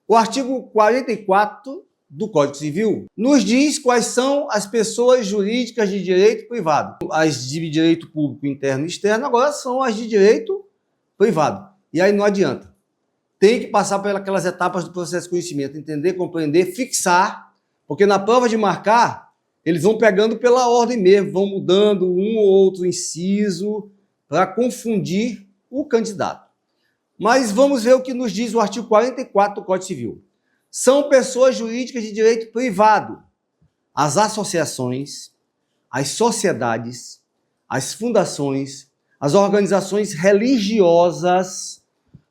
O artigo 44 do Código Civil nos diz quais são as pessoas jurídicas de direito privado. As de direito público interno e externo agora são as de direito privado. E aí não adianta. Tem que passar por aquelas etapas do processo de conhecimento, entender, compreender, fixar, porque na prova de marcar, eles vão pegando pela ordem mesmo, vão mudando um ou outro inciso para confundir o candidato. Mas vamos ver o que nos diz o artigo 44 do Código Civil. São pessoas jurídicas de direito privado as associações, as sociedades, as fundações, as organizações religiosas,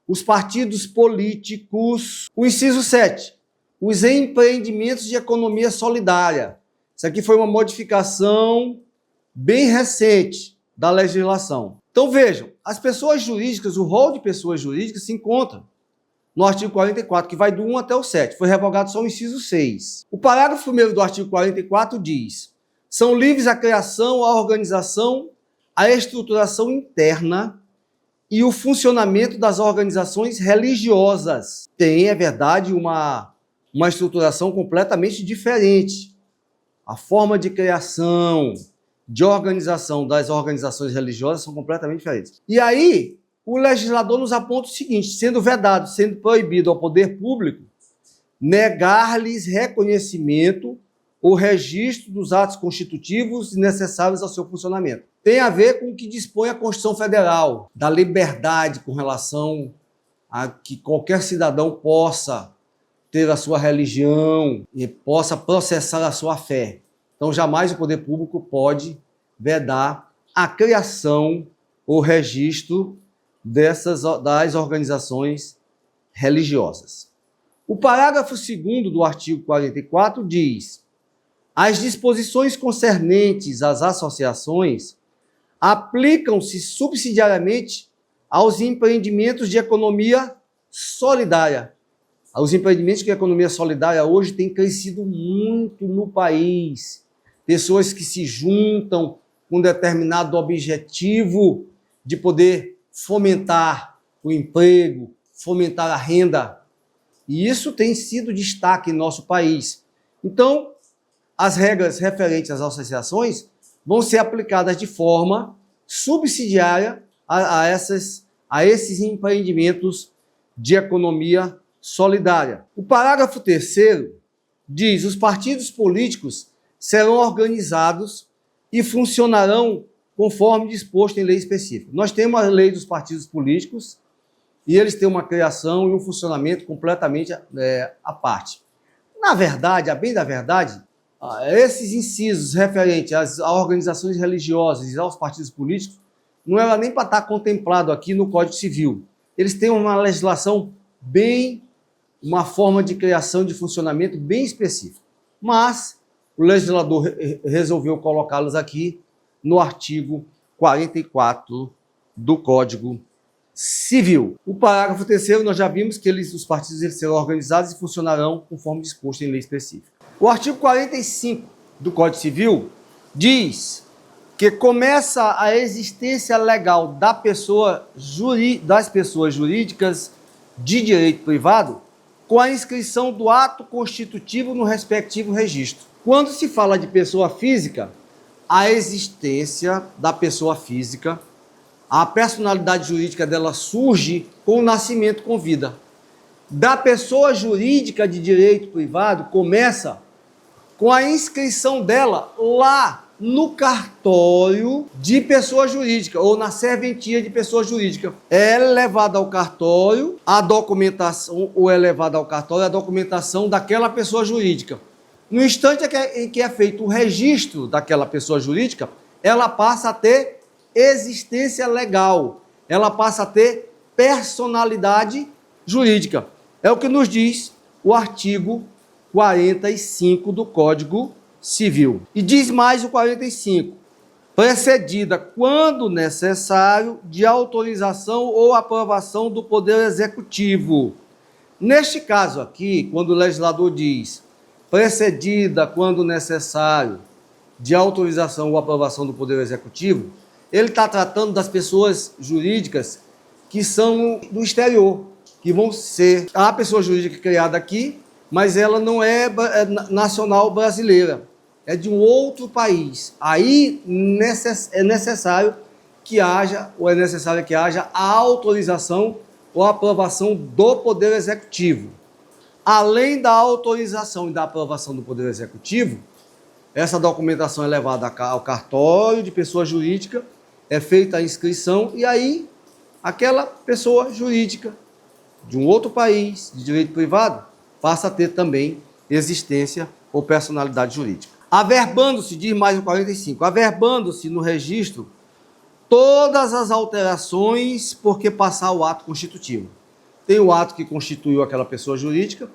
os partidos políticos. O inciso 7, os empreendimentos de economia solidária. Isso aqui foi uma modificação bem recente da legislação. Então vejam, as pessoas jurídicas, o rol de pessoas jurídicas se encontra no artigo 44, que vai do 1 até o 7. Foi revogado só o inciso 6. O parágrafo 1º do artigo 44 diz: são livres a criação, a organização, a estruturação interna e o funcionamento das organizações religiosas. Tem, é verdade, uma estruturação completamente diferente. A forma de criação, de organização das organizações religiosas são completamente diferentes. E aí, o legislador nos aponta o seguinte: sendo vedado, sendo proibido ao poder público negar-lhes reconhecimento ou registro dos atos constitutivos necessários ao seu funcionamento. Tem a ver com o que dispõe a Constituição Federal, da liberdade com relação a que qualquer cidadão possa ter a sua religião e possa processar a sua fé. Então, jamais o poder público pode vedar a criação ou registro das organizações religiosas. O parágrafo 2º do artigo 44 diz: as disposições concernentes às associações aplicam-se subsidiariamente aos empreendimentos de economia solidária. Os empreendimentos de economia solidária hoje têm crescido muito no país. Pessoas que se juntam com um determinado objetivo de poder fomentar o emprego, fomentar a renda. E isso tem sido destaque em nosso país. Então, as regras referentes às associações vão ser aplicadas de forma subsidiária a esses empreendimentos de economia solidária. O parágrafo 3º diz: os partidos políticos serão organizados e funcionarão conforme disposto em lei específica. Nós temos a lei dos partidos políticos e eles têm uma criação e um funcionamento completamente à parte. Na verdade, a bem da verdade, esses incisos referentes às organizações religiosas e aos partidos políticos não era nem para estar contemplado aqui no Código Civil. Eles têm uma legislação uma forma de criação de funcionamento bem específica. Mas o legislador resolveu colocá-los aqui no artigo 44 do Código Civil. O parágrafo 3º, nós já vimos que os partidos serão organizados e funcionarão conforme disposto em lei específica. O artigo 45 do Código Civil diz que começa a existência legal das pessoas jurídicas de direito privado com a inscrição do ato constitutivo no respectivo registro. Quando se fala de pessoa física, a existência da pessoa física, a personalidade jurídica dela surge com o nascimento com vida. Da pessoa jurídica de direito privado começa com a inscrição dela lá no cartório de pessoa jurídica ou na serventia de pessoa jurídica. É levada ao cartório a documentação, ou é levada ao cartório a documentação daquela pessoa jurídica. No instante em que é feito o registro daquela pessoa jurídica, ela passa a ter existência legal, ela passa a ter personalidade jurídica. É o que nos diz o artigo 45 do Código Civil. E diz mais o 45: precedida, quando necessário, de autorização ou aprovação do Poder Executivo. Neste caso aqui, quando o legislador diz precedida, quando necessário, de autorização ou aprovação do Poder Executivo, ele está tratando das pessoas jurídicas que são do exterior, que vão ser a pessoa jurídica criada aqui, mas ela não é nacional brasileira, é de um outro país. Aí é necessário que haja, ou é necessário que haja a autorização ou aprovação do Poder Executivo. Além da autorização e da aprovação do Poder Executivo, essa documentação é levada ao cartório de pessoa jurídica, é feita a inscrição e aí aquela pessoa jurídica de um outro país, de direito privado, passa a ter também existência ou personalidade jurídica. Averbando-se, diz mais o 45, averbando-se no registro todas as alterações por que passar o ato constitutivo. Tem o ato que constituiu aquela pessoa jurídica,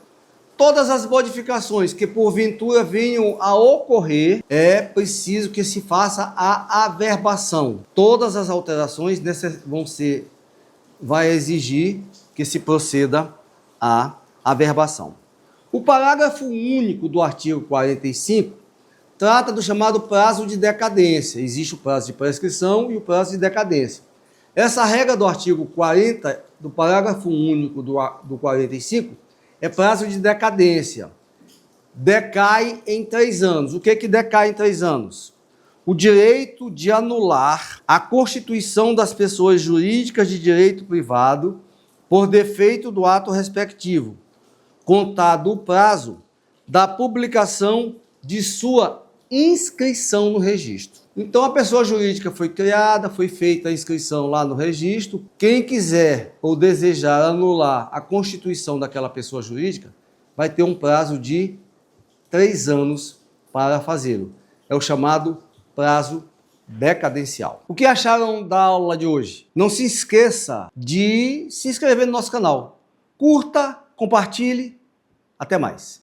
todas as modificações que porventura venham a ocorrer, é preciso que se faça a averbação. Todas as alterações vai exigir que se proceda à averbação. O parágrafo único do artigo 45 trata do chamado prazo de decadência. Existe o prazo de prescrição e o prazo de decadência. Essa regra do artigo 40, do parágrafo único do 45, é prazo de decadência. Decai em 3 anos. O que decai em 3 anos? O direito de anular a constituição das pessoas jurídicas de direito privado por defeito do ato respectivo, contado o prazo da publicação de sua inscrição no registro. Então a pessoa jurídica foi criada, foi feita a inscrição lá no registro. Quem quiser ou desejar anular a constituição daquela pessoa jurídica vai ter um prazo de 3 anos para fazê-lo. É o chamado prazo decadencial. O que acharam da aula de hoje? Não se esqueça de se inscrever no nosso canal. Curta, compartilhe. Até mais.